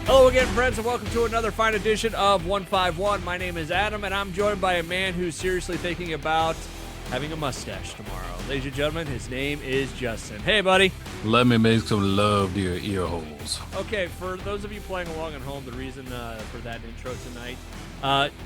Hello again, friends, and welcome to another fine edition of 151. My name is Adam, and I'm joined by a man who's seriously thinking about having a mustache tomorrow. Ladies and gentlemen, his name is Justin. Hey, buddy. Let me make some love to your ear holes. Okay, for those of you playing along at home, the reason for that intro tonight,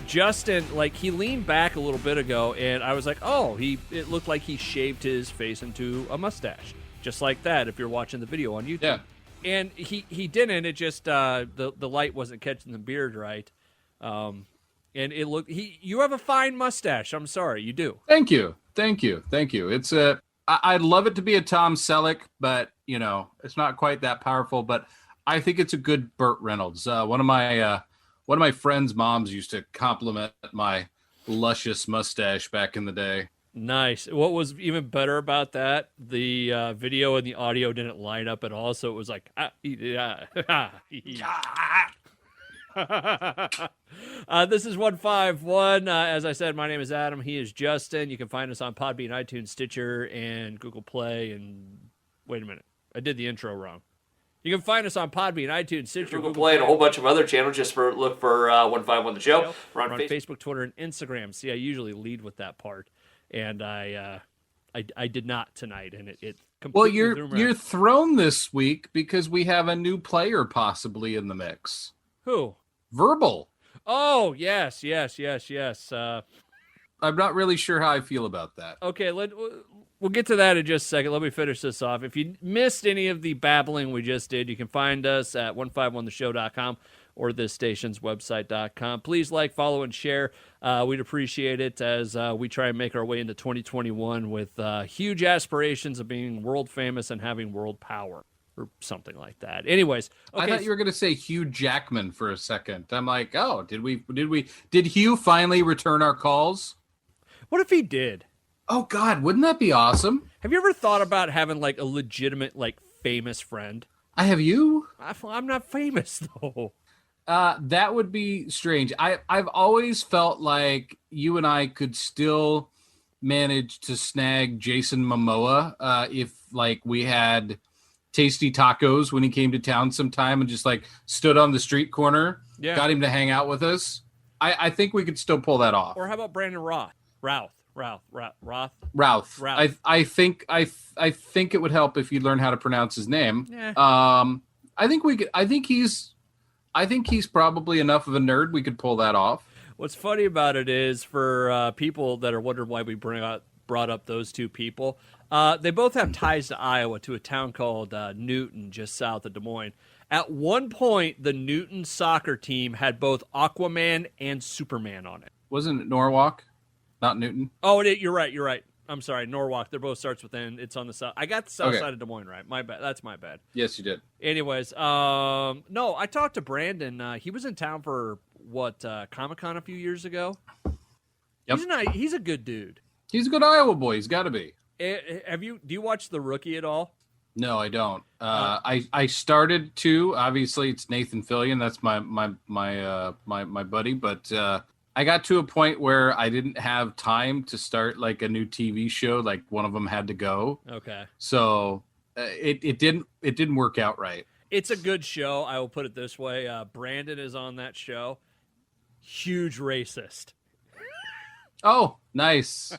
Justin, he leaned back a little bit ago, and I was like, oh, it looked like he shaved his face into a mustache. Just like that, if you're watching the video on YouTube. Yeah. And he didn't. It just the light wasn't catching the beard right, and it looked. You have a fine mustache. I'm sorry, you do. Thank you. It's I'd love it to be a Tom Selleck, but it's not quite that powerful. But I think it's a good Burt Reynolds. One of my friends' moms used to compliment my luscious mustache back in the day. Nice. What was even better about that, the video and the audio didn't line up at all, so it was like, This is 151. As I said, my name is Adam. He is Justin. You can find us on Podbean, iTunes, Stitcher, and Google Play. And wait a minute, I did the intro wrong. You can find us on Podbean, iTunes, Stitcher, Google Play, and a whole bunch of other channels. Just look for 151 The Show. We're on Facebook, Twitter, and Instagram. See, I usually lead with that part. And I did not tonight, and it completely you're thrown this week because we have a new player possibly in the mix. Who? Verbal. Oh, yes. I'm not really sure how I feel about that. Okay, we'll get to that in just a second. Let me finish this off. If you missed any of the babbling we just did, you can find us at 151theshow.com or this station's website.com. Please like, follow, and share. We'd appreciate it as we try and make our way into 2021 with huge aspirations of being world famous and having world power or something like that. Anyways, okay. I thought you were going to say Hugh Jackman for a second. I'm like, oh, did Hugh finally return our calls? What if he did? Oh God, wouldn't that be awesome? Have you ever thought about having a legitimate famous friend? I have you. I'm not famous though. That would be strange. I've always felt like you and I could still manage to snag Jason Momoa if we had tasty tacos when he came to town sometime and just stood on the street corner, got him to hang out with us. I think we could still pull that off. Or how about Brandon Routh? Routh. I think it would help if you learn how to pronounce his name. Yeah. I think he's probably enough of a nerd we could pull that off. What's funny about it is for people that are wondering why we brought up those two people, they both have ties to Iowa, to a town called Newton, just south of Des Moines. At one point, the Newton soccer team had both Aquaman and Superman on it. Wasn't it Norwalk, not Newton? Oh, you're right. I'm sorry, Norwalk. They're both starts with N. It's on the south. I got the south side of Des Moines right. My bad. That's my bad. Yes, you did. Anyways, no, I talked to Brandon. He was in town for Comic-Con a few years ago. Yep. He's a good dude. He's a good Iowa boy. He's got to be. Do you watch The Rookie at all? No, I don't. I started to. Obviously, it's Nathan Fillion. That's my buddy. But I got to a point where I didn't have time to start a new TV show. One of them had to go. Okay. So it didn't work out right. It's a good show. I will put it this way. Brandon is on that show. Huge racist. Oh, nice.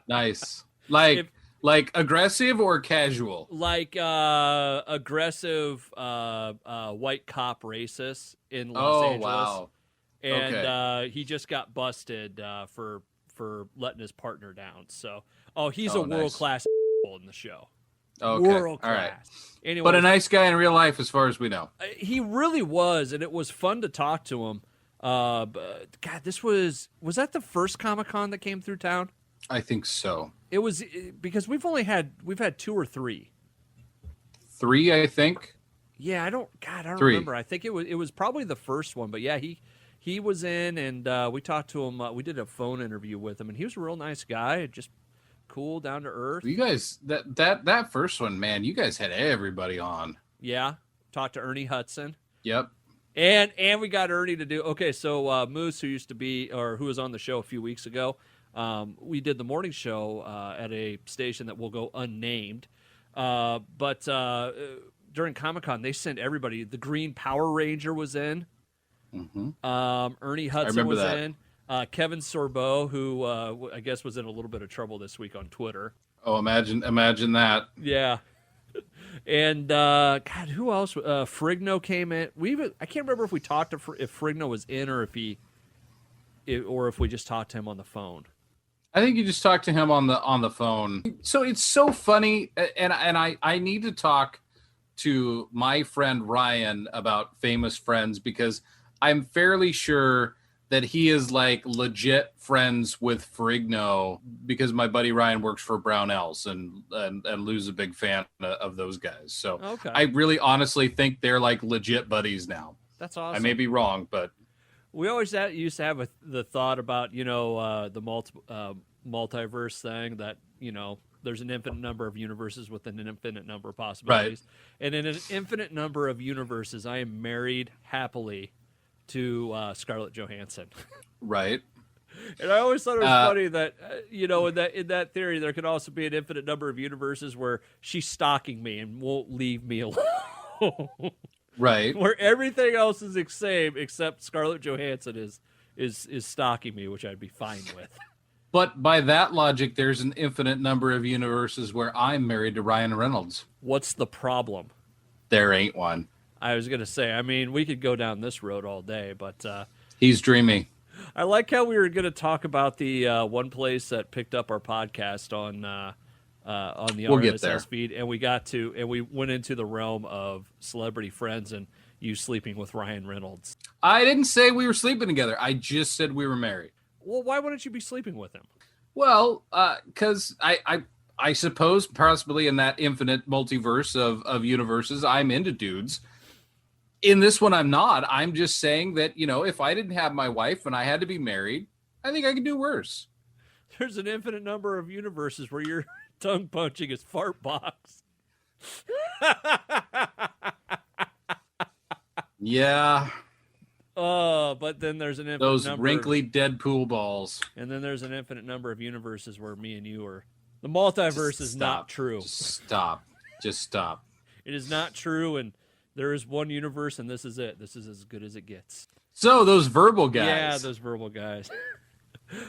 Nice. Aggressive or casual? Aggressive white cop racist in Los Angeles. Wow. And he just got busted for letting his partner down. So, he's a world-class in the show. Okay. World-class. All right. Anyways, but a nice guy in real life, as far as we know. He really was, and it was fun to talk to him. But God, was that the first Comic-Con that came through town? I think so. It was because we've had 2 or 3. 3, I think. Yeah, I don't 3. remember. I think it was probably the first one, but yeah, he was in, and we talked to him. We did a phone interview with him, and he was a real nice guy, just cool, down to earth. You guys, that first one, man, you guys had everybody on. Yeah, talked to Ernie Hudson. Yep. And we got Ernie to do. Okay, so Moose, who was on the show a few weeks ago, We did the morning show at a station that will go unnamed. But during Comic-Con, they sent everybody. The Green Power Ranger was in. Mm-hmm. Ernie Hudson was in. Kevin Sorbo, who I guess was in a little bit of trouble this week on Twitter. Oh, imagine that. Yeah. And God, who else? Frigno came in. I can't remember if we talked to if Frigno was in or if we just talked to him on the phone. I think you just talked to him on the phone. So it's so funny, and I need to talk to my friend Ryan about Famous Friends, because I'm fairly sure that he is like legit friends with Ferrigno, because my buddy Ryan works for Brownells and Lou's a big fan of those guys. So okay. I really honestly think they're like legit buddies now. That's awesome. I may be wrong, but we always used to have the thought about, the multiverse thing, that, there's an infinite number of universes with an infinite number of possibilities. Right. And in an infinite number of universes, I am married happily to Scarlett Johansson. Right. And I always thought it was funny that, in that theory, there could also be an infinite number of universes where she's stalking me and won't leave me alone. Right. Where everything else is the same except Scarlett Johansson is stalking me, which I'd be fine with. But by that logic, there's an infinite number of universes where I'm married to Ryan Reynolds. What's the problem? There ain't one. I was going to say, we could go down this road all day, but... he's dreamy. I like how we were going to talk about the one place that picked up our podcast on the RSS feed, and we went into the realm of celebrity friends and you sleeping with Ryan Reynolds. I didn't say we were sleeping together. I just said we were married. Well, why wouldn't you be sleeping with him? Well, because I suppose possibly in that infinite multiverse of universes, I'm into dudes. In this one, I'm not. I'm just saying that, if I didn't have my wife and I had to be married, I think I could do worse. There's an infinite number of universes where you're tongue punching his fart box. Yeah. But then there's an infinite those number wrinkly Deadpool balls. And then there's an infinite number of universes where me and you are. The multiverse is not true. Just stop. It is not true, and there is one universe, and this is it. This is as good as it gets. So those verbal guys. Yeah, those verbal guys.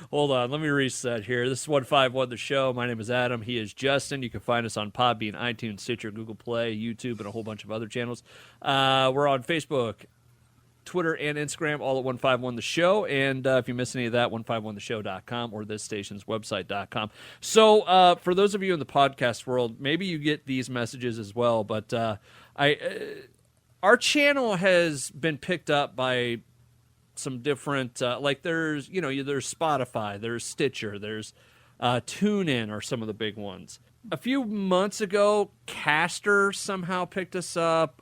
Hold on, let me reset here. This is 151 The Show. My name is Adam. He is Justin. You can find us on Podbean, iTunes, Stitcher, Google Play, YouTube, and a whole bunch of other channels. We're on Facebook, Twitter, and Instagram, all at 151 The Show. And if you miss any of that, 151theshow.com or this station's website.com. So for those of you in the podcast world, maybe you get these messages as well. But our channel has been picked up by some different, there's Spotify, there's Stitcher, there's TuneIn are some of the big ones. A few months ago, Caster somehow picked us up.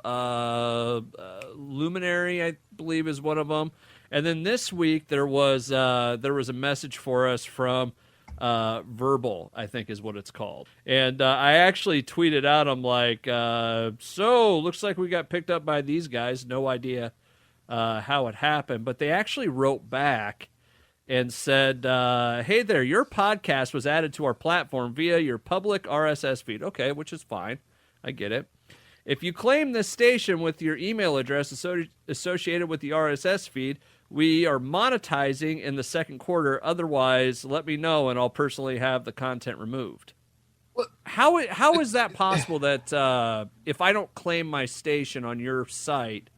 Luminary, I believe, is one of them. And then this week there was a message for us from Verbal, I think is what it's called. And I actually tweeted out, I'm like, so looks like we got picked up by these guys. No idea how it happened, but they actually wrote back and said, hey there, your podcast was added to our platform via your public RSS feed. Okay, which is fine. I get it. If you claim this station with your email address associated with the RSS feed, we are monetizing in the second quarter. Otherwise, let me know, and I'll personally have the content removed. How is that possible that if I don't claim my station on your site,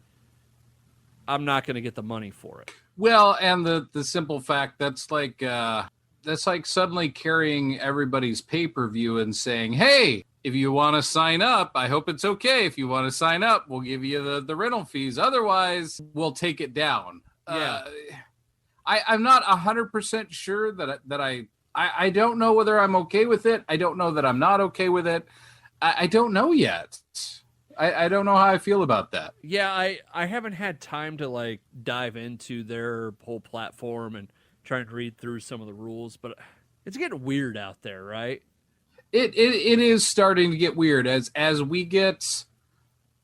I'm not going to get the money for it? Well, and the simple fact that's like suddenly carrying everybody's pay-per-view and saying, hey, if you want to sign up, I hope it's okay. If you want to sign up, we'll give you the rental fees. Otherwise, we'll take it down. Yeah. I'm not 100% sure that I don't know whether I'm okay with it. I don't know that I'm not okay with it. I don't know yet. I don't know how I feel about that. Yeah, I haven't had time to dive into their whole platform and trying to read through some of the rules, but it's getting weird out there, right? It is starting to get weird as we get.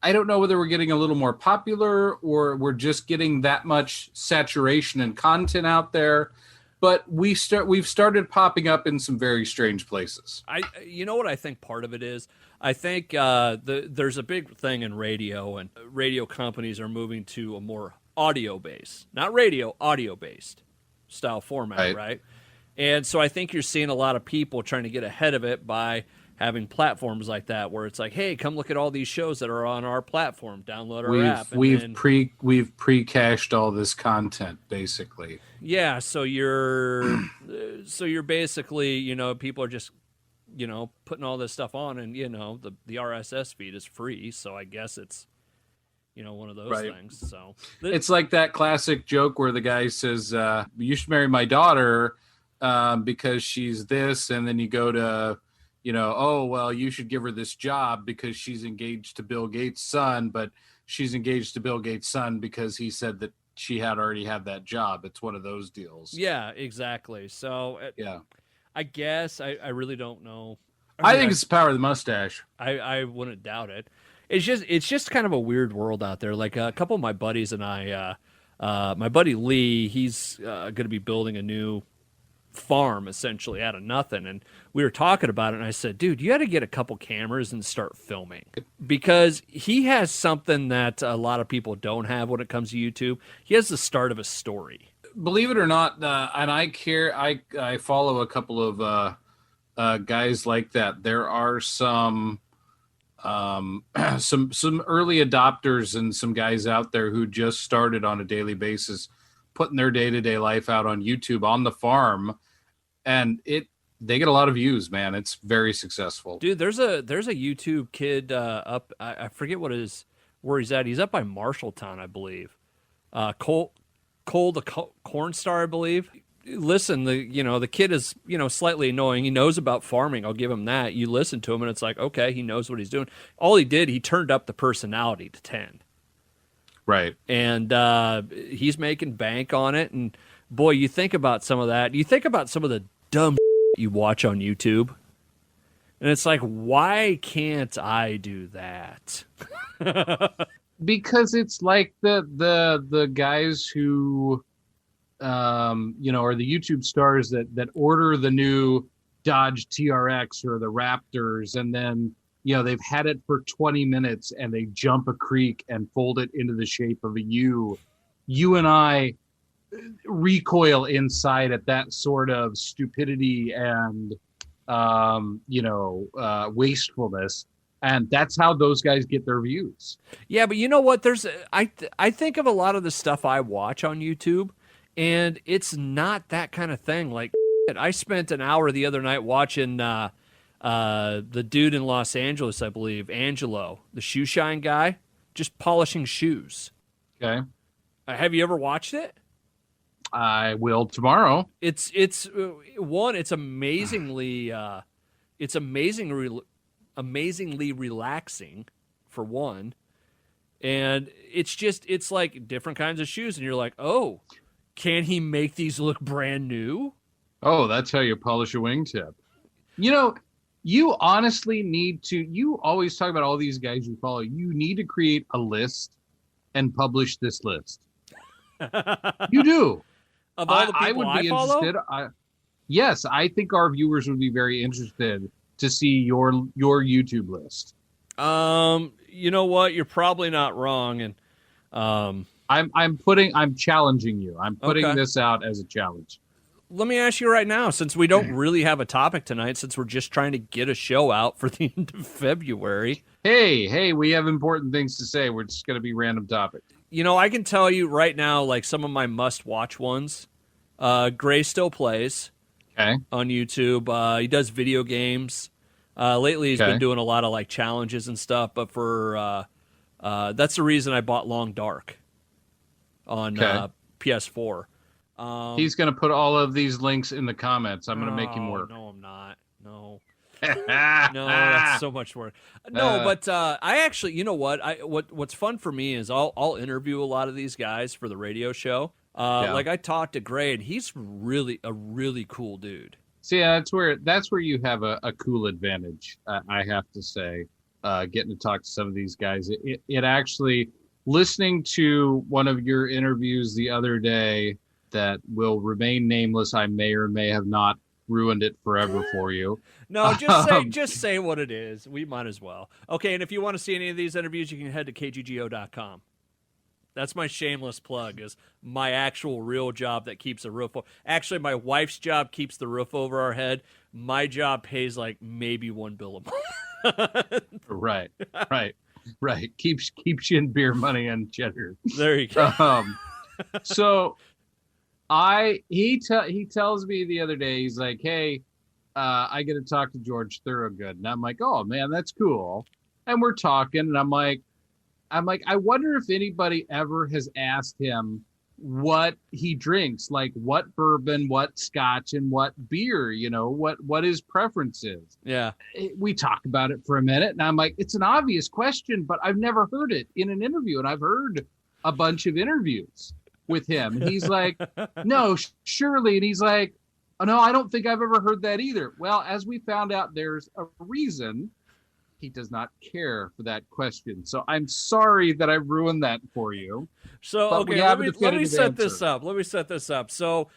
I don't know whether we're getting a little more popular or we're just getting that much saturation and content out there. but we've started popping up in some very strange places. You know what I think part of it is? I think there's a big thing in radio, and radio companies are moving to a more audio-based, not radio, audio-based style format, right? And so I think you're seeing a lot of people trying to get ahead of it by having platforms like that, where it's like, hey, come look at all these shows that are on our platform, download our app. We've pre-cached all this content, basically. Yeah, so you're basically, people are just, putting all this stuff on, and the RSS feed is free, so I guess it's one of those things. So it's like that classic joke where the guy says, you should marry my daughter because she's this, and then you go to, oh, well, you should give her this job because she's engaged to Bill Gates' son, but she's engaged to Bill Gates' son because he said that she had already had that job. It's one of those deals. Yeah, exactly. So I guess I really don't know. I think it's the power of the mustache. I wouldn't doubt it. It's just kind of a weird world out there. Like a couple of my buddies and I, my buddy Lee, he's going to be building a new farm essentially out of nothing, and we were talking about it, and I said, dude, you got to get a couple cameras and start filming, because he has something that a lot of people don't have when it comes to YouTube. He has the start of a story. Believe it or not, and I follow a couple of guys like that. There are some early adopters and some guys out there who just started on a daily basis putting their day-to-day life out on YouTube on the farm, and they get a lot of views, man. It's very successful. Dude, there's a YouTube kid up, I forget where he's at. He's up by Marshalltown, I believe. Cole the Corn Star, I believe. Listen, the kid is, slightly annoying. He knows about farming. I'll give him that. You listen to him and it's like, okay, he knows what he's doing. All he did, he turned up the personality to 10. Right. And he's making bank on it. And boy, you think about some of that. You think about some of the dumb you watch on YouTube. And it's like, why can't I do that? Because it's like the guys who are the YouTube stars that order the new Dodge TRX or the Raptors, and then they've had it for 20 minutes and they jump a creek and fold it into the shape of a U. You and I recoil inside at that sort of stupidity and wastefulness. And that's how those guys get their views. Yeah, but you know what? I think of a lot of the stuff I watch on YouTube, and it's not that kind of thing. Like, I spent an hour the other night watching the dude in Los Angeles, I believe, Angelo, the shoe shine guy, just polishing shoes. Okay. Have you ever watched it? I will tomorrow. It's amazingly amazingly relaxing, for one, and it's like different kinds of shoes, and you're like, oh, can he make these look brand new? Oh, that's how you polish a wingtip. You honestly need to. You always talk about all these guys you follow. You need to create a list and publish this list. You do. Of all the people I would be interested. Yes, I think our viewers would be very interested to see your YouTube list. You know what? You're probably not wrong, and I'm challenging you. I'm putting this out as a challenge. Let me ask you right now, since we don't really have a topic tonight, since we're just trying to get a show out for the end of February. Hey, we have important things to say. We're just going to be random topics. I can tell you right now, like some of my must-watch ones. Gray still plays on YouTube. He does video games. Lately, he's been doing a lot of like challenges and stuff. But for that's the reason I bought Long Dark on PS4. He's going to put all of these links in the comments. I'm going to make him work. No, I'm not. No. No, that's so much work. No, but I actually, you know what? What's fun for me is I'll interview a lot of these guys for the radio show. Like I talked to Gray, and he's really a really cool dude. See, that's where you have a cool advantage. I have to say, getting to talk to some of these guys. It actually, listening to one of your interviews the other day, that will remain nameless. I may or may have not ruined it forever for you. No, just say what it is. We might as well. Okay, and if you want to see any of these interviews, you can head to kggo.com. That's my shameless plug, is my actual real job that keeps a roof. Actually, my wife's job keeps the roof over our head. My job pays like maybe one bill a month. Right. Keeps you in beer money and cheddar. There you go. So he tells me the other day, he's like, hey, I get to talk to George Thorogood. And I'm like, oh man, that's cool. And we're talking, and I'm like, I wonder if anybody ever has asked him what he drinks, like what bourbon, what scotch, and what beer, what his preference is. Yeah. We talk about it for a minute, and I'm like, it's an obvious question, but I've never heard it in an interview. And I've heard a bunch of interviews with him. And he's like, no, surely. And he's like, oh, no, I don't think I've ever heard that either. Well, as we found out, there's a reason he does not care for that question. So I'm sorry that I ruined that for you. So, okay, let me set this up. So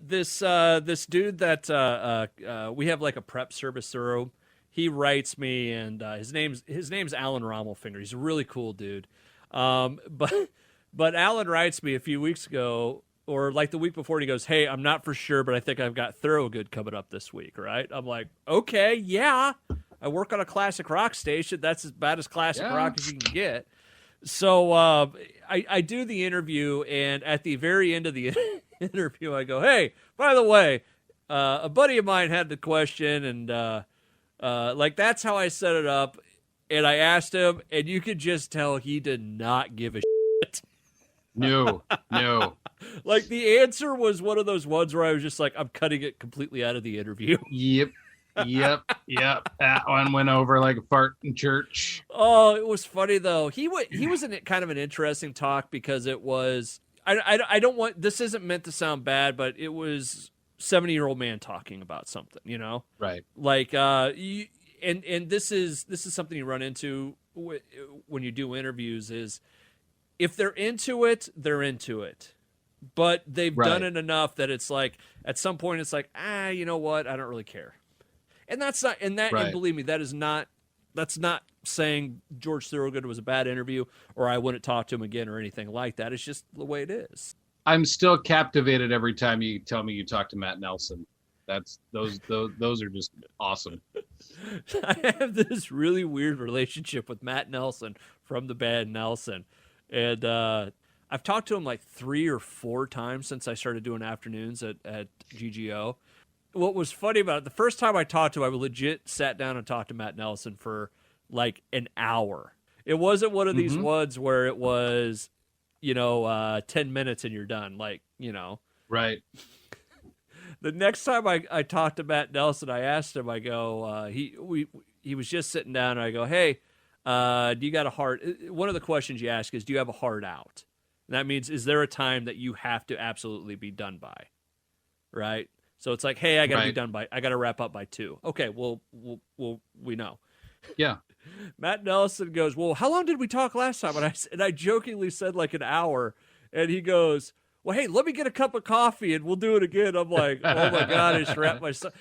this dude that we have like a prep service through, he writes me, and his name's Alan Rommelfinger. He's a really cool dude. But Alan writes me a few weeks ago, or like the week before, and he goes, hey, I'm not for sure, but I think I've got Thorogood coming up this week, right? I'm like, okay, yeah. I work on a classic rock station. That's about as classic rock as you can get. So I do the interview, and at the very end of the interview, I go, hey, by the way, a buddy of mine had the question, and like that's how I set it up. And I asked him, and you could just tell he did not give a shit. No. Like the answer was one of those ones where I was just like, I'm cutting it completely out of the interview. Yep. That one went over like a fart in church. Oh, it was funny though. He was in kind of an interesting talk, because it was, I don't want, this isn't meant to sound bad, but it was 70-year-old man talking about something, Right. Like and this is something you run into when you do interviews, is if they're into it, they're into it. But they've done it enough that it's like, at some point it's like, you know what? I don't really care. And that's not, and believe me, that's not saying George Thorogood was a bad interview or I wouldn't talk to him again or anything like that. It's just the way it is. I'm still captivated every time you tell me you talk to Matt Nelson. Those are just awesome. I have this really weird relationship with Matt Nelson from the band Nelson. And I've talked to him like 3 or 4 times since I started doing afternoons at GGO. What was funny about it, the first time I talked to him, I legit sat down and talked to Matt Nelson for like an hour. It wasn't one of these ones where it was, 10 minutes and you're done. Like, Right. The next time I talked to Matt Nelson, I asked him, I go, he was just sitting down, and I go, hey, do you got a heart? One of the questions you ask is, do you have a heart out? And that means, is there a time that you have to absolutely be done by? Right? So it's like, hey, I got to wrap up by 2. Okay, well, we know. Yeah. Matt Nelson goes, well, how long did we talk last time? And I jokingly said like an hour, and he goes, well, hey, let me get a cup of coffee and we'll do it again. I'm like, oh my God, I just wrapped myself.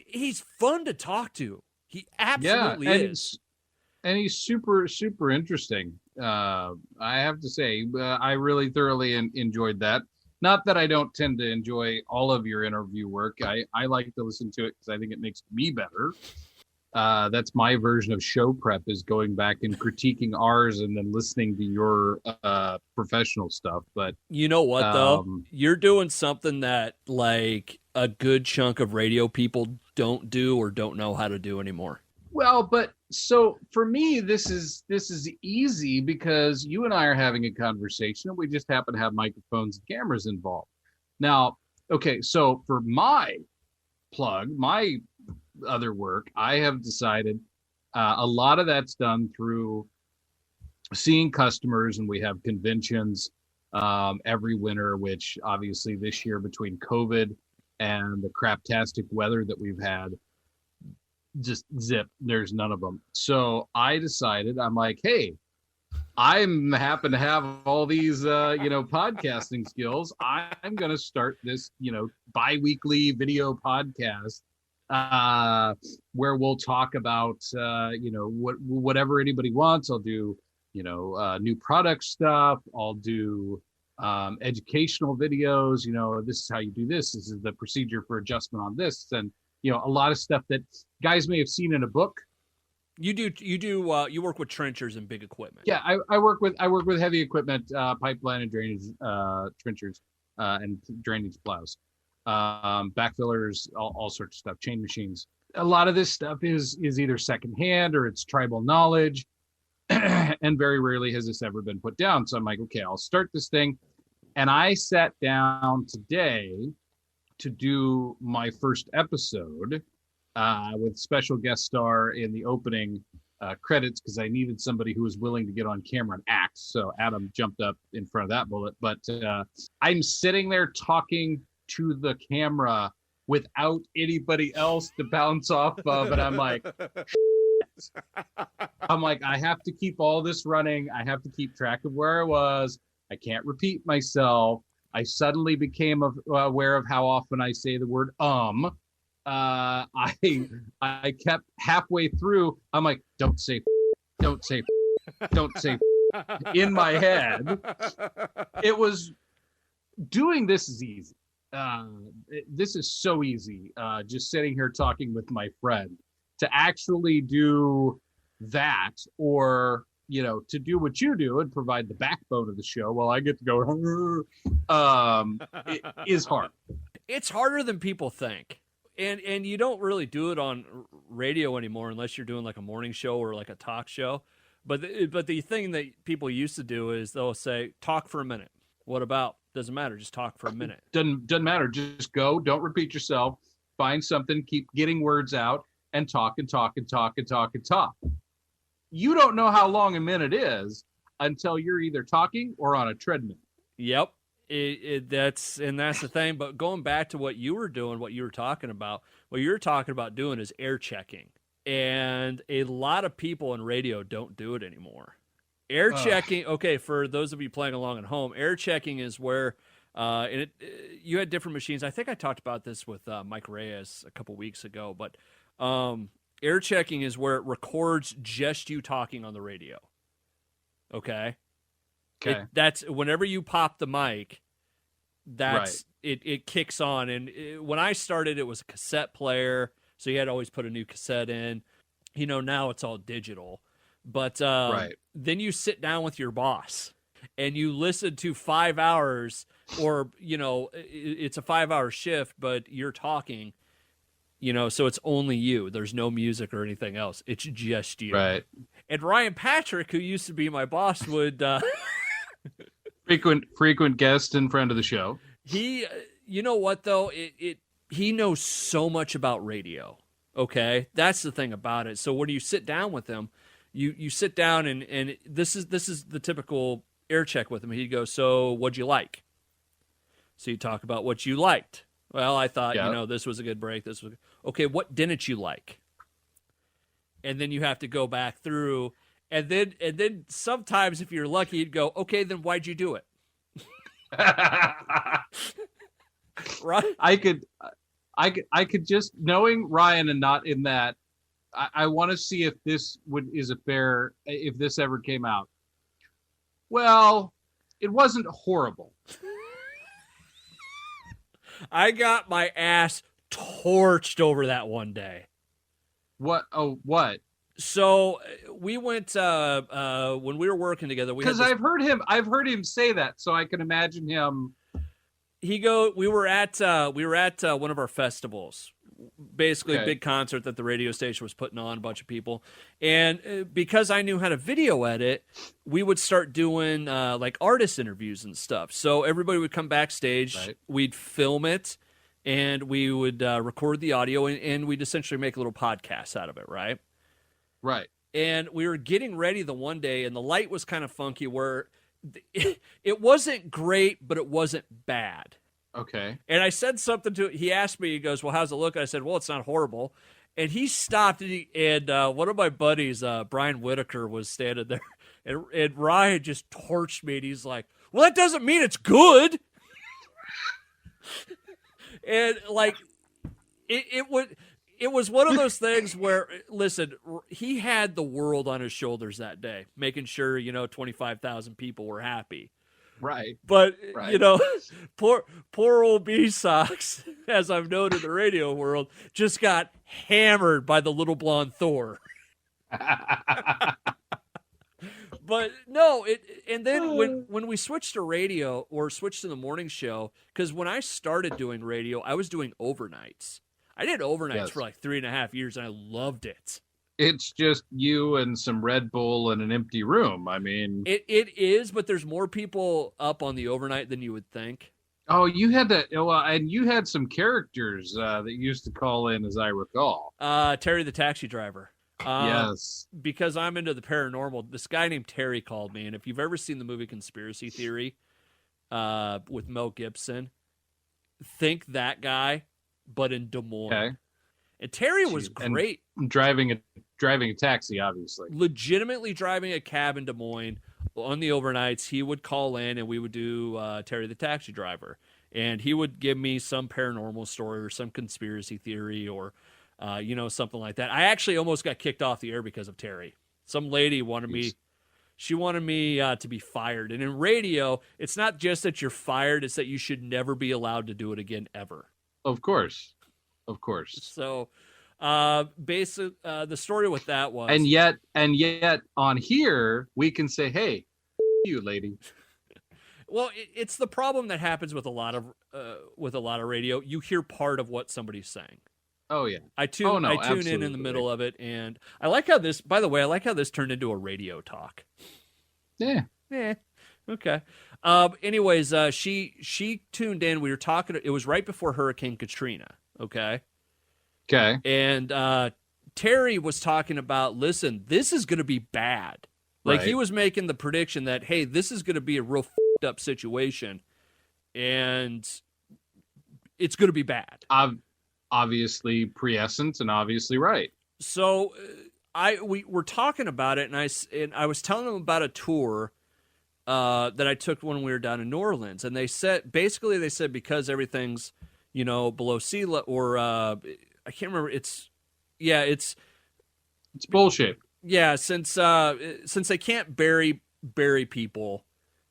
He's fun to talk to. He absolutely is. And he's super, super interesting. I have to say, I really thoroughly enjoyed that. Not that I don't tend to enjoy all of your interview work. I like to listen to it because I think it makes me better. That's my version of show prep, is going back and critiquing ours and then listening to your professional stuff. But you know what, though? You're doing something that like a good chunk of radio people don't do or don't know how to do anymore. Well, but so for me, this is easy because you and I are having a conversation and we just happen to have microphones and cameras involved. Now, okay, so for my other work, I have decided a lot of that's done through seeing customers, and we have conventions every winter, which obviously this year between COVID and the craptastic weather that we've had, just zip, there's none of them. So I decided, I'm like, hey, I'm happen to have all these, podcasting skills. I'm going to start this, bi-weekly video podcast where we'll talk about, whatever anybody wants. I'll do, new product stuff. I'll do educational videos. This is how you do this. This is the procedure for adjustment on this. And, a lot of stuff that guys may have seen in a book. You work with trenchers and big equipment. Yeah, I work with heavy equipment, pipeline and drainage, trenchers, and drainage plows, backfillers, all sorts of stuff, chain machines. A lot of this stuff is either secondhand or it's tribal knowledge, and very rarely has this ever been put down. So I'm like, okay, I'll start this thing, and I sat down today to do my first episode. With special guest star in the opening credits, because I needed somebody who was willing to get on camera and act. So Adam jumped up in front of that bullet. But I'm sitting there talking to the camera without anybody else to bounce off of. And I'm like, I have to keep all this running. I have to keep track of where I was. I can't repeat myself. I suddenly became aware of how often I say the word I kept halfway through. I'm like, don't say, in my head. It was doing this is easy. This is so easy. Just sitting here talking with my friend. To actually do that, or to do what you do and provide the backbone of the show while I get to go, it is hard. It's harder than people think. And you don't really do it on radio anymore unless you're doing like a morning show or like a talk show. But the thing that people used to do is they'll say, talk for a minute. What about? Doesn't matter. Just talk for a minute. Doesn't matter. Just go. Don't repeat yourself. Find something. Keep getting words out and talk and talk and talk and talk and talk. You don't know how long a minute is until you're either talking or on a treadmill. Yep. That's the thing. But going back to what you were doing, what you're talking about doing is air checking. And a lot of people in radio don't do it anymore. Air checking, okay, for those of you playing along at home, air checking is where you had different machines. I think I talked about this with Mike Reyes a couple weeks ago, but air checking is where it records just you talking on the radio. Okay? That's whenever you pop the mic, that's right. It kicks on. And when I started, it was a cassette player, so you had to always put a new cassette in. Now it's all digital. But then you sit down with your boss and you listen to 5 hours, or it's a 5-hour shift, but you're talking. So it's only you. There's no music or anything else. It's just you. Right. And Ryan Patrick, who used to be my boss, would frequent guest and friend of the show. He, you know what though, he knows so much about radio. Okay, that's the thing about it. So when you sit down with him, you sit down and this is the typical air check with him. He goes, "So what'd you like?" So you talk about what you liked. Well, I thought this was a good break. This was okay. What didn't you like? And then you have to go back through. And then sometimes, if you're lucky, you'd go, okay, then why'd you do it? Right? I could just, knowing Ryan and not in that, I want to see if this if this ever came out. Well, it wasn't horrible. I got my ass torched over that one day. What? Oh, what? So we went when we were working together. Because I've heard him say that, so I can imagine him. We were at one of our festivals, basically a big concert that the radio station was putting on, a bunch of people, and because I knew how to video edit, we would start doing like artist interviews and stuff. So everybody would come backstage, we'd film it, and we would record the audio, and we'd essentially make a little podcast out of it, right? Right. And we were getting ready the one day, and the light was kind of funky where it wasn't great, but it wasn't bad. Okay. And I said something to it. He asked me, he goes, well, how's it look? And I said, well, it's not horrible. And he stopped, and one of my buddies, Brian Whitaker, was standing there. And Ryan just torched me, and he's like, well, that doesn't mean it's good. And like, it was one of those things where, listen, he had the world on his shoulders that day, making sure, 25,000 people were happy. Right. But, Right. poor old b-sox, as I've known in the radio world, just got hammered by the little blonde Thor. But no, and then when we switched to radio or switched to the morning show, because when I started doing radio, I was doing overnights. I did overnights for like 3.5 years, and I loved it. It's just you and some Red Bull and an empty room. I mean, it is, but there's more people up on the overnight than you would think. Oh, you had that. Well, and you had some characters that used to call in, as I recall. Terry the taxi driver. Yes. Because I'm into the paranormal, this guy named Terry called me, and if you've ever seen the movie Conspiracy Theory with Mel Gibson, think that guy, but in Des Moines. Okay. And Terry was great. And driving a taxi, obviously. Legitimately driving a cab in Des Moines on the overnights. He would call in, and we would do Terry the taxi driver, and he would give me some paranormal story or some conspiracy theory or something like that. I actually almost got kicked off the air because of Terry. Some lady wanted me to be fired. And in radio, it's not just that you're fired, it's that you should never be allowed to do it again ever. Of course. So the story with that was, and yet on here we can say, hey, you lady. Well, it's the problem that happens with a lot of radio. You hear part of what somebody's saying. Oh yeah. I tune in the middle of it, and I like how this. By the way, I like how this turned into a radio talk. Yeah. Okay. Anyways, she tuned in. We were talking. It was right before Hurricane Katrina. Okay. And Terry was talking about, listen, this is going to be bad. Like he was making the prediction that, hey, this is going to be a real f***ed up situation, and it's going to be bad. Obviously prescient and obviously right. So we were talking about it, and I was telling them about a tour that I took when we were down in New Orleans, and they said because everything's below sea level, or I can't remember. It's bullshit. Yeah, since they can't bury people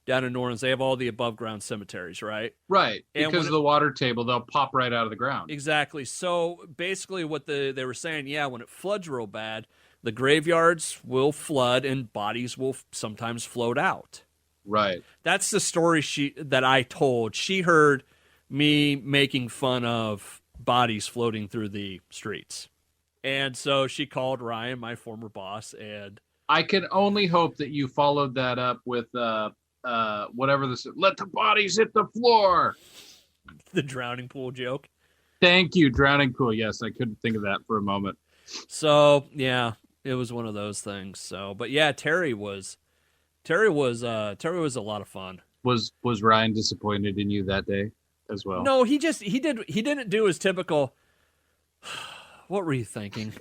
down in New Orleans, they have all the above ground cemeteries, right? Right. Because of the water table, they'll pop right out of the ground. Exactly. So basically what they were saying, when it floods real bad, the graveyards will flood and bodies will sometimes float out. Right. That's the story that I told. She heard me making fun of bodies floating through the streets. And so she called Ryan, my former boss, and I can only hope that you followed that up with whatever this, let the bodies hit the floor. The drowning pool joke. Thank you, drowning pool. Yes, I couldn't think of that for a moment. So yeah, it was one of those things. So, but yeah, Terry was a lot of fun. Was Ryan disappointed in you that day as well? No, he didn't do his typical. What were you thinking?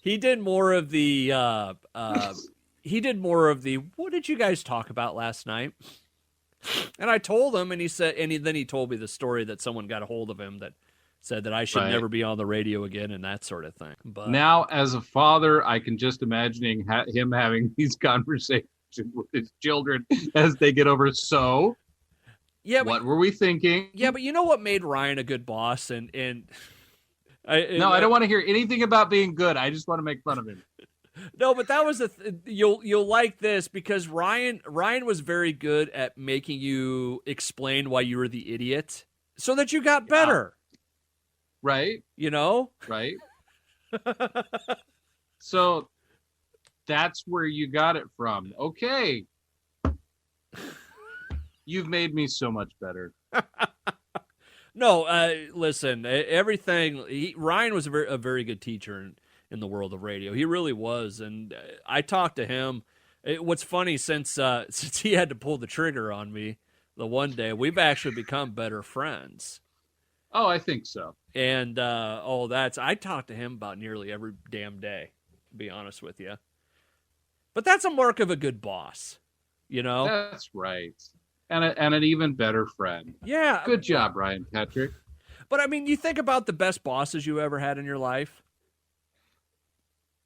He did more of the. What did you guys talk about last night? And I told him, and he said, then he told me the story that someone got a hold of him that said that I should never be on the radio again and that sort of thing. But now, as a father, I can just imagining him having these conversations with his children as they get over. So, what were we thinking? Yeah, but you know what made Ryan a good boss, and I don't want to hear anything about being good. I just want to make fun of him. No, but that was you'll like this because Ryan was very good at making you explain why you were the idiot so that you got better. Right. Right. So that's where you got it from. Okay. You've made me so much better. No, listen, everything. Ryan was a very good teacher in the world of radio. He really was, and I talked to him. What's funny, since he had to pull the trigger on me the one day, we've actually become better friends. Oh, I think so. And I talk to him about nearly every damn day, to be honest with you. But that's a mark of a good boss, you know? That's right. And an even better friend. Yeah. Good job, Ryan Patrick. But I mean, you think about the best bosses you ever had in your life.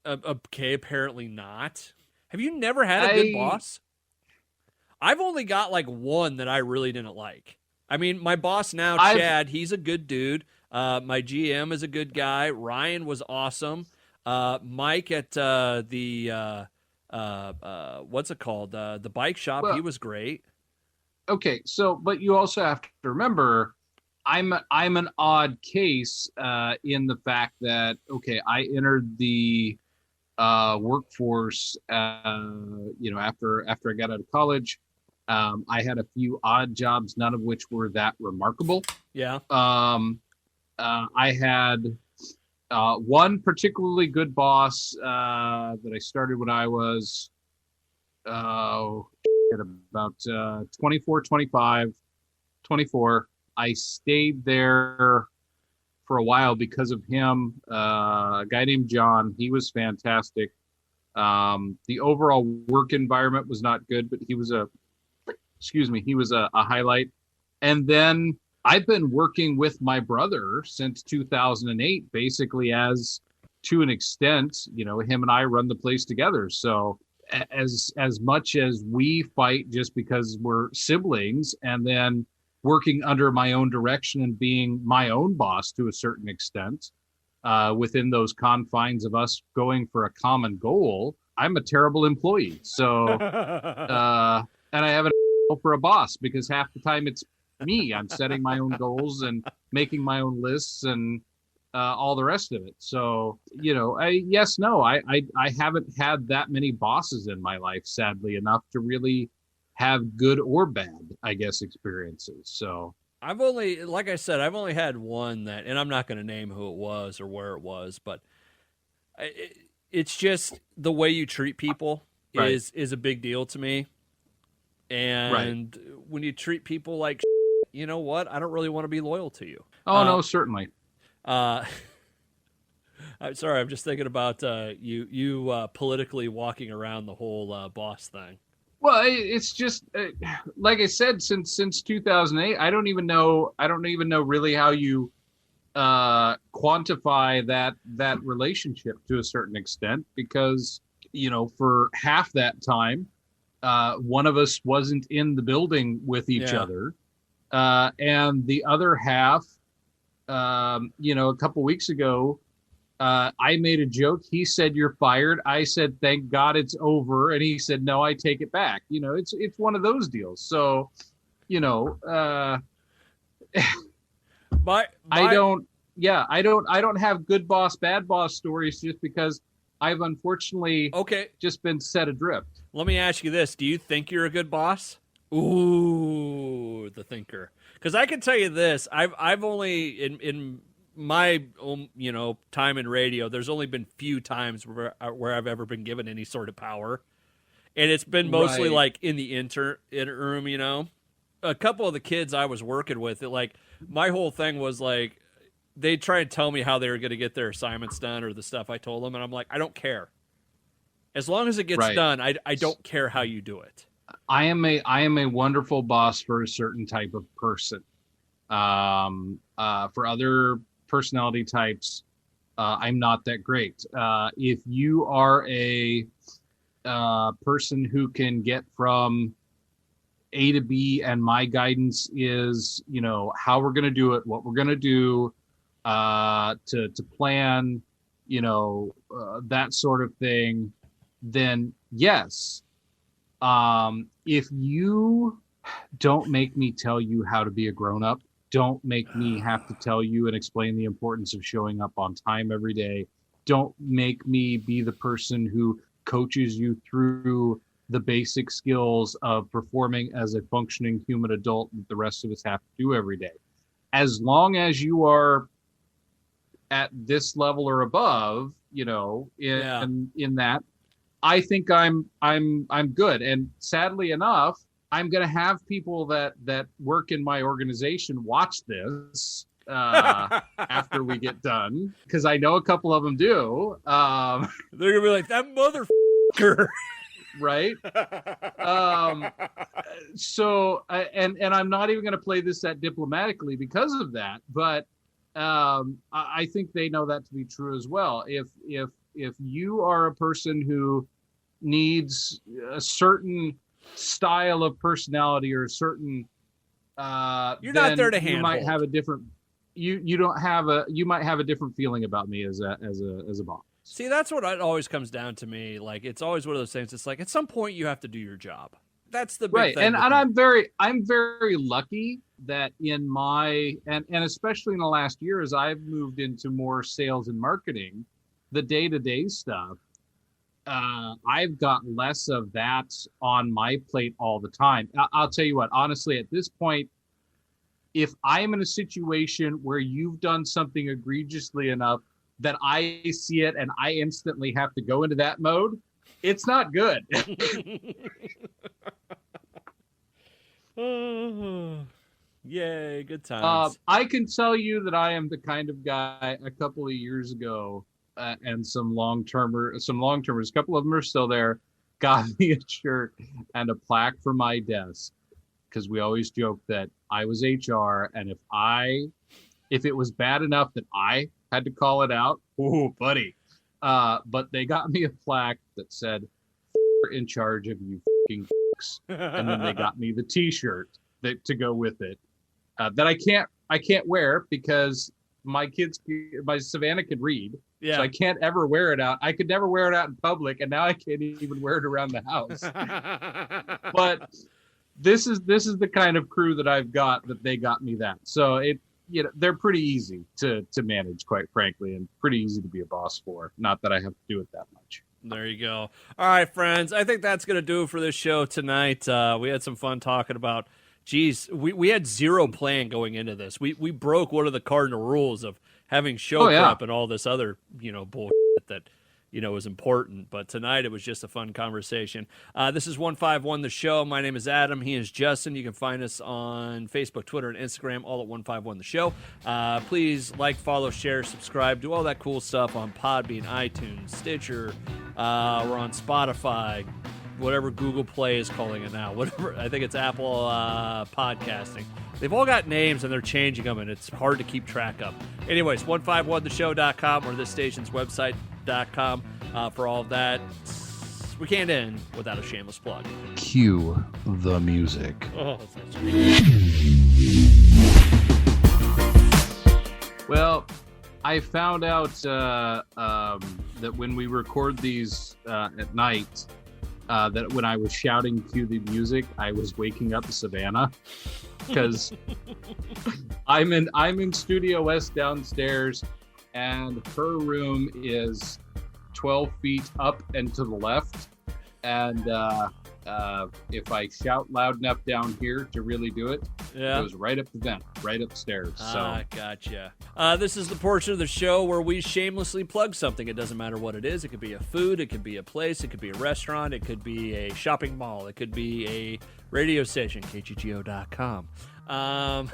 Okay, apparently not. Have you never had a good boss? I've only got like one that I really didn't like. I mean, my boss now, Chad, he's a good dude. My GM is a good guy. Ryan was awesome. Mike at the what's it called? The bike shop, he was great. Okay, so but you also have to remember, I'm an odd case in the fact that I entered the workforce after I got out of college. I had a few odd jobs, none of which were that remarkable. Yeah. I had one particularly good boss that I started when I was at about 24, 25, 24. I stayed there for a while because of him. A guy named John. He was fantastic. The overall work environment was not good, but he was a highlight. And then I've been working with my brother since 2008, basically as to an extent, him and I run the place together. So as much as we fight just because we're siblings, and then working under my own direction and being my own boss to a certain extent, within those confines of us going for a common goal, I'm a terrible employee. So, and I have for a boss because half the time it's me. I'm setting my own goals and making my own lists and all the rest of it. So, I haven't had that many bosses in my life, sadly enough, to really have good or bad, I guess, experiences. So I've only had one that, and I'm not going to name who it was or where it was, but it's just the way you treat people is a big deal to me. And when you treat people like, you know what? I don't really want to be loyal to you. Oh, no, certainly. I'm sorry. I'm just thinking about you politically walking around the whole boss thing. Well, it's just like I said, since 2008, I don't even know really how you quantify that relationship to a certain extent, because for half that time, one of us wasn't in the building with each other, and the other half, a couple weeks ago, I made a joke. He said, "You're fired." I said, "Thank God it's over." And he said, "No, I take it back." It's one of those deals. So, I don't have good boss, bad boss stories just because I've unfortunately just been set adrift. Let me ask you this. Do you think you're a good boss? Ooh, the thinker. Because I can tell you this. I've only, in my time in radio, there's only been few times where I've ever been given any sort of power, and it's been mostly like in the interim. A couple of the kids I was working with, my whole thing was like, they try and tell me how they were going to get their assignments done or the stuff I told them, and I'm like, I don't care. As long as it gets done, I don't care how you do it. I am a wonderful boss for a certain type of person. For other personality types, I'm not that great. If you are a person who can get from A to B, and my guidance is, how we're going to do it, what we're going to do, to plan, that sort of thing, then yes. If you don't make me tell you how to be a grown-up, don't make me have to tell you and explain the importance of showing up on time every day. Don't make me be the person who coaches you through the basic skills of performing as a functioning human adult that the rest of us have to do every day. As long as you are at this level or above, in that, I think I'm good. And sadly enough, I'm going to have people that work in my organization watch this after we get done, because I know a couple of them do. They're going to be like, that motherfucker. right? And I'm not even going to play this that diplomatically because of that, but I think they know that to be true as well. If you are a person who needs a certain style of personality or a certain You're not there to you might handhold. have a different you might have a different feeling about me as a boss. See, that's what it always comes down to me. Like, it's always one of those things. It's like, at some point you have to do your job. That's the big Right. thing. And I'm very lucky that in my and especially in the last year as I've moved into more sales and marketing, the day-to-day stuff, I've got less of that on my plate all the time. I'll tell you what, honestly, at this point, if I'm in a situation where you've done something egregiously enough that I see it and I instantly have to go into that mode, it's not good. Yay, good times. I can tell you that I am the kind of guy a couple of years ago, and some long-termers, a couple of them are still there, got me a shirt and a plaque for my desk, because we always joke that I was HR, and if it was bad enough that I had to call it out, oh, buddy. But they got me a plaque that said, "In charge of you fucking fucks," and then they got me the T-shirt to go with it, that I can't wear because my Savannah could read. Yeah. So I can't ever wear it out. I could never wear it out in public, and now I can't even wear it around the house. But this is the kind of crew that I've got, that they got me that. So they're pretty easy to manage, quite frankly, and pretty easy to be a boss for. Not that I have to do it that much. There you go. All right, friends. I think that's going to do it for this show tonight. We had some fun talking about, we had zero plan going into this. We broke one of the cardinal rules of having show prep and all this other, bullshit that, was important. But tonight it was just a fun conversation. This is 151 The Show. My name is Adam. He is Justin. You can find us on Facebook, Twitter, and Instagram, all at 151 The Show. Please like, follow, share, subscribe, do all that cool stuff on Podbean, iTunes, Stitcher. We're on Spotify, whatever Google Play is calling it now. Whatever, I think it's Apple Podcasting. They've all got names, and they're changing them, and it's hard to keep track of. Anyways, 151theshow.com or this station's website.com for all of that. We can't end without a shameless plug. Cue the music. Oh, that's great. Well, I found out that when we record these at night, that when I was shouting "cue the music," I was waking up Savannah, because I'm in Studio West downstairs, and her room is 12 feet up and to the left, and if I shout loud enough down here to really do it, it goes right up the vent, right upstairs. So Gotcha. This is the portion of the show where we shamelessly plug something. It doesn't matter what it is. It could be a food, it could be a place, it could be a restaurant, it could be a shopping mall, it could be a radio station, kggo.com. I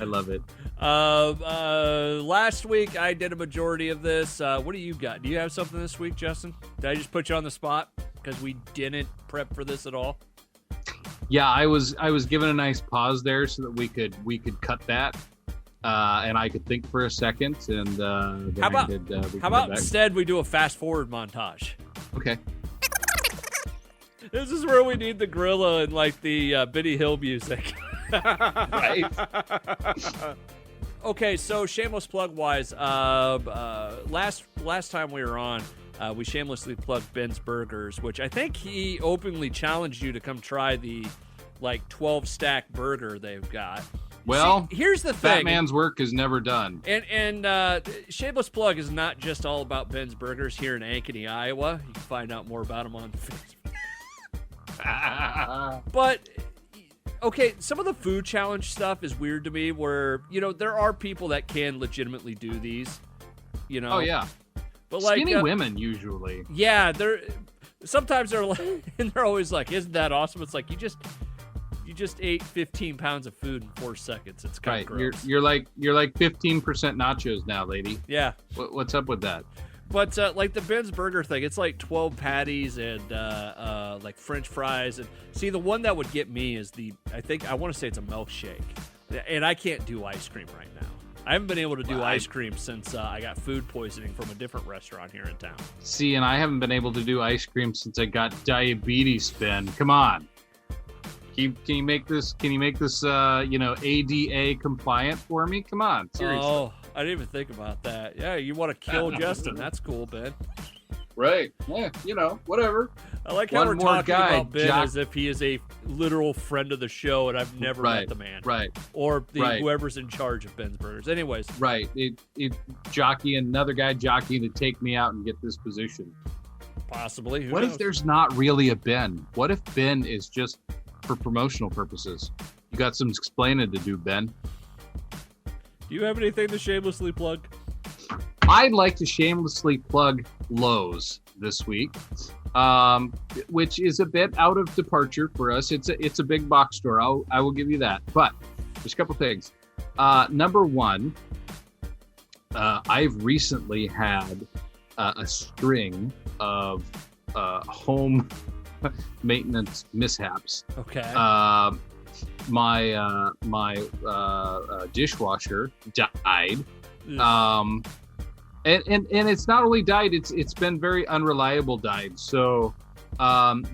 love it. Last week I did a majority of this. What do you got? Do you have something this week, Justin? Did I just put you on the spot because we didn't prep for this at all? Yeah, I was given a nice pause there so that we could cut that, and I could think for a second. And how about instead we do a fast forward montage? Okay. This is where we need the gorilla and like the Benny Hill music. Right. Okay, so shameless plug wise, last time we were on, we shamelessly plugged Ben's Burgers, which I think he openly challenged you to come try the 12 stack burger they've got. Well, see, here's the thing. That man's work is never done. And shameless plug is not just all about Ben's Burgers here in Ankeny, Iowa. You can find out more about them on Facebook. But okay, some of the food challenge stuff is weird to me where, there are people that can legitimately do these, Oh, yeah. But skinny women usually. Yeah, sometimes they're like, and they're always like, isn't that awesome? It's like, you just ate 15 pounds of food in 4 seconds. It's kind of gross. You're like 15% nachos now, lady. Yeah. What's up with that? But like the Ben's Burger thing, it's like 12 patties and like French fries. And see, the one that would get me is I want to say it's a milkshake. And I can't do ice cream right now. I haven't been able to do ice cream since I got food poisoning from a different restaurant here in town. See, and I haven't been able to do ice cream since I got diabetes, Ben. Come on. Can you make this ADA compliant for me? Come on, seriously. Oh, I didn't even think about that. Yeah, you want to kill Justin. That's cool, Ben. Right. Yeah, whatever. I like how we're talking about Ben as if he is a literal friend of the show and I've never met the man. Right. Or whoever's in charge of Ben's Burgers. Anyways. Right. Another guy jockeying to take me out and get this position. Possibly. What if there's not really a Ben? What if Ben is just for promotional purposes? You got some explaining to do, Ben. Do you have anything to shamelessly plug? I'd like to shamelessly plug Lowe's this week, which is a bit out of departure for us. It's a big box store. I will give you that. But there's a couple things. Number one, I've recently had a string of home maintenance mishaps. Okay. My dishwasher died. And it's not only died, it's been very unreliable died. So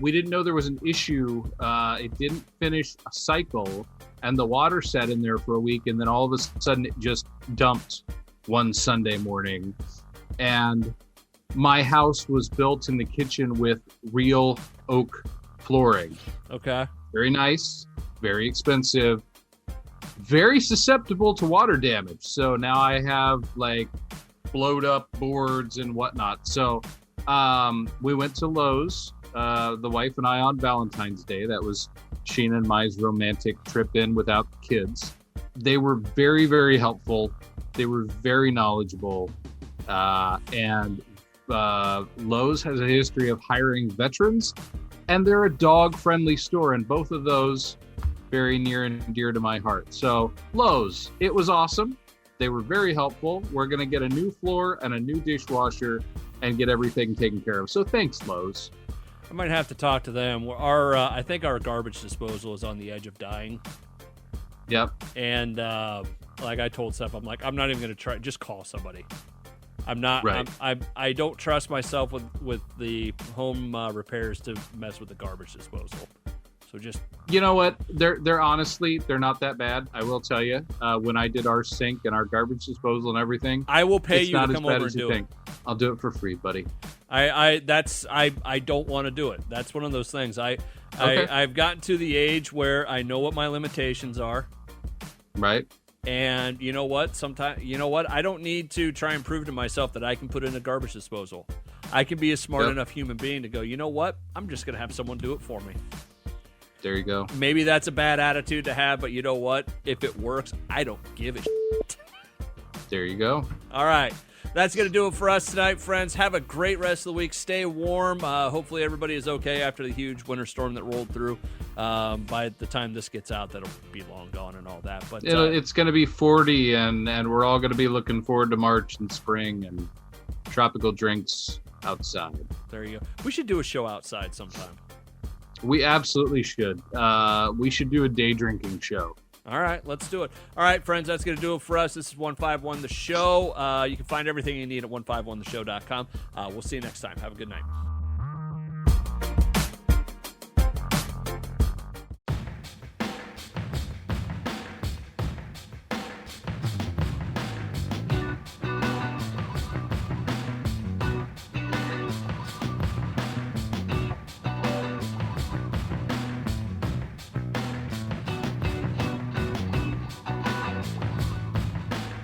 we didn't know there was an issue. It didn't finish a cycle, and the water sat in there for a week, and then all of a sudden it just dumped one Sunday morning. And my house was built in the kitchen with real oak flooring. Okay. Very nice, very expensive, very susceptible to water damage. So now I have like blowed up boards and whatnot. So we went to Lowe's, the wife and I, on Valentine's Day. That was Sheena and my romantic trip in without the kids. They were very, very helpful. They were very knowledgeable. And Lowe's has a history of hiring veterans, and they're a dog-friendly store, and both of those very near and dear to my heart. So Lowe's, it was awesome. They were very helpful. We're going to get a new floor and a new dishwasher and get everything taken care of. So thanks, Lowe's. I might have to talk to them. I think our garbage disposal is on the edge of dying. Yep. And like I told Seth, I'm like, I'm not even going to try. Just call somebody. I'm not. Right. I don't trust myself with the home repairs to mess with the garbage disposal. So just. You know what? They're honestly, they're not that bad. I will tell you. When I did our sink and our garbage disposal and everything, I will pay you to come over and do it. I'll do it for free, buddy. I don't want to do it. That's one of those things. I've gotten to the age where I know what my limitations are. Right. And you know what? I don't need to try and prove to myself that I can put in a garbage disposal. I can be a smart enough human being to go, you know what? I'm just going to have someone do it for me. There you go. Maybe that's a bad attitude to have, but you know what? If it works, I don't give a shit. There you go. All right. That's going to do it for us tonight, friends. Have a great rest of the week. Stay warm. Hopefully everybody is okay after the huge winter storm that rolled through. By the time this gets out, that'll be long gone and all that. But it's going to be 40, and we're all going to be looking forward to March and spring and tropical drinks outside. There you go. We should do a show outside sometime. We absolutely should. We should do a day drinking show. All right, let's do it. All right, friends, that's going to do it for us. This is 151 The Show. You can find everything you need at 151theshow.com. We'll see you next time. Have a good night.